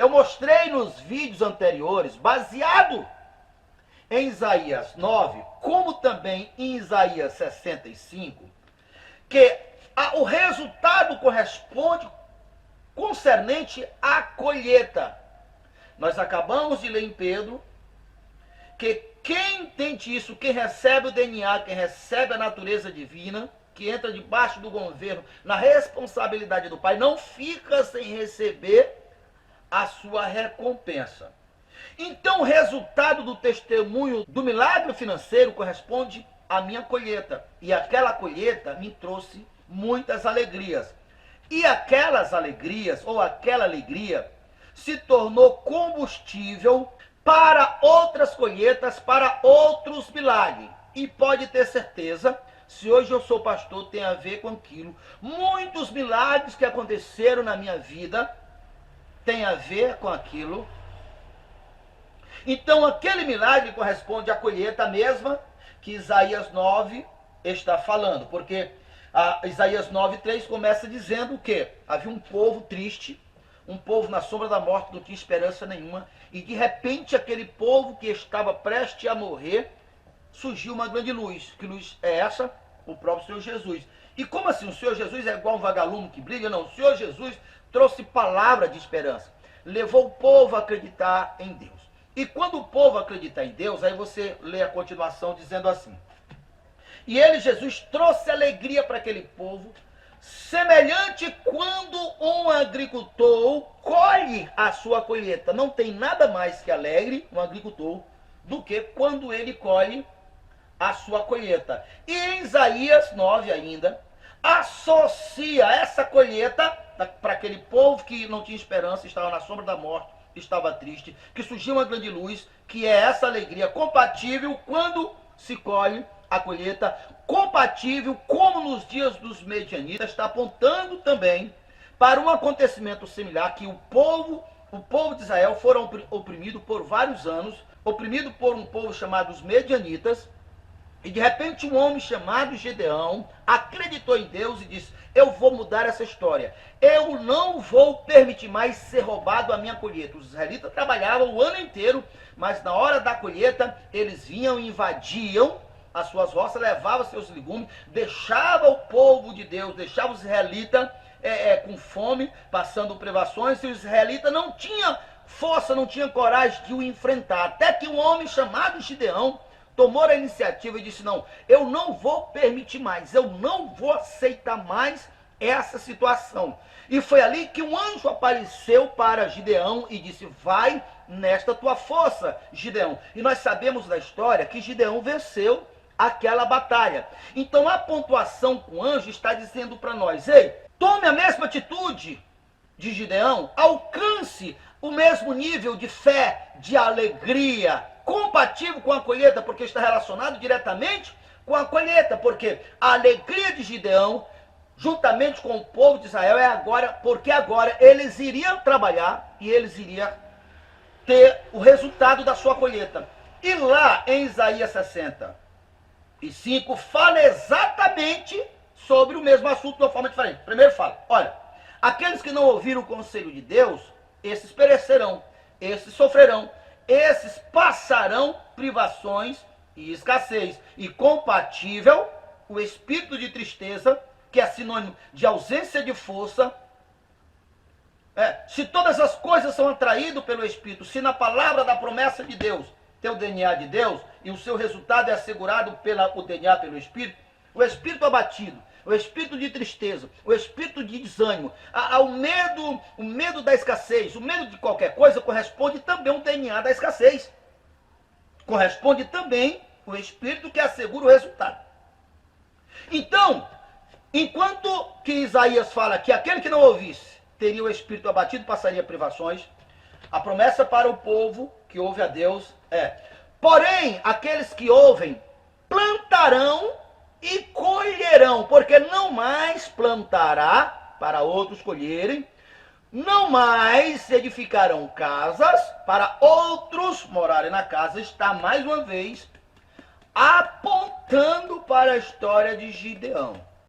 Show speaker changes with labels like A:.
A: eu mostrei nos vídeos anteriores, baseado em Isaías 9, como também em Isaías 65, que o resultado corresponde concernente à colheita. Nós acabamos de ler em Pedro que quem entende isso, quem recebe o DNA, quem recebe a natureza divina, que entra debaixo do governo, na responsabilidade do Pai, não fica sem receber a sua recompensa. Então o resultado do testemunho do milagre financeiro corresponde à minha colheita. E aquela colheita me trouxe muitas alegrias. E aquelas alegrias, ou aquela alegria, se tornou combustível para outras colheitas, para outros milagres. E pode ter certeza, se hoje eu sou pastor, tem a ver com aquilo. Muitos milagres que aconteceram na minha vida tem a ver com aquilo. Então aquele milagre corresponde à colheita mesma que Isaías 9 está falando. Porque Isaías 9:3 começa dizendo que havia um povo triste, um povo na sombra da morte, não tinha esperança nenhuma. E de repente aquele povo que estava prestes a morrer, surgiu uma grande luz. Que luz é essa? O próprio Senhor Jesus. E como assim? O Senhor Jesus é igual um vagalume que brilha? Não, o Senhor Jesus trouxe palavra de esperança. Levou o povo a acreditar em Deus. E quando o povo acreditar em Deus, aí você lê a continuação dizendo assim: e ele, Jesus, trouxe alegria para aquele povo, semelhante quando um agricultor colhe a sua colheita. Não tem nada mais que alegre um agricultor do que quando ele colhe a sua colheita. E em Isaías 9 ainda, associa essa colheita para aquele povo que não tinha esperança, estava na sombra da morte, estava triste, que surgiu uma grande luz, que é essa alegria compatível quando se colhe a colheita, compatível como nos dias dos medianitas, está apontando também para um acontecimento similar, que o povo de Israel foram oprimido por vários anos, oprimido por um povo chamado os medianitas, e de repente um homem chamado Gideão acreditou em Deus e disse: eu vou mudar essa história, eu não vou permitir mais ser roubado a minha colheita. Os israelitas trabalhavam o ano inteiro, mas na hora da colheita eles vinham e invadiam as suas roças, levavam seus legumes, deixavam o povo de Deus, deixavam os israelitas com fome, passando privações, e os israelitas não tinham força, não tinham coragem de o enfrentar, até que um homem chamado Gideão tomou a iniciativa e disse: não, eu não vou permitir mais, eu não vou aceitar mais essa situação. E foi ali que um anjo apareceu para Gideão e disse: vai nesta tua força, Gideão. E nós sabemos da história que Gideão venceu aquela batalha. Então a pontuação com o anjo está dizendo para nós: ei, tome a mesma atitude de Gideão, alcance o mesmo nível de fé, de alegria, compatível com a colheita, porque está relacionado diretamente com a colheita, porque a alegria de Gideão, juntamente com o povo de Israel, é agora, porque agora eles iriam trabalhar e eles iriam ter o resultado da sua colheita. E lá em Isaías 65 fala exatamente sobre o mesmo assunto de uma forma diferente. Primeiro fala: olha, aqueles que não ouviram o conselho de Deus, esses perecerão, esses sofrerão, esses passarão privações e escassez. E compatível, o espírito de tristeza, que é sinônimo de ausência de força. Se todas as coisas são atraídas pelo Espírito, se na palavra da promessa de Deus tem o DNA de Deus, e o seu resultado é assegurado o DNA pelo Espírito, o espírito abatido, o espírito de tristeza, o espírito de desânimo, o medo da escassez, o medo de qualquer coisa, corresponde também ao DNA da escassez. Corresponde também o espírito que assegura o resultado. Então, enquanto que Isaías fala que aquele que não ouvisse teria o espírito abatido, passaria privações, a promessa para o povo que ouve a Deus é: porém, aqueles que ouvem plantarão e colherão, porque não mais plantará para outros colherem, não mais edificarão casas para outros morarem na casa. Está mais uma vez apontando para a história de Gideão.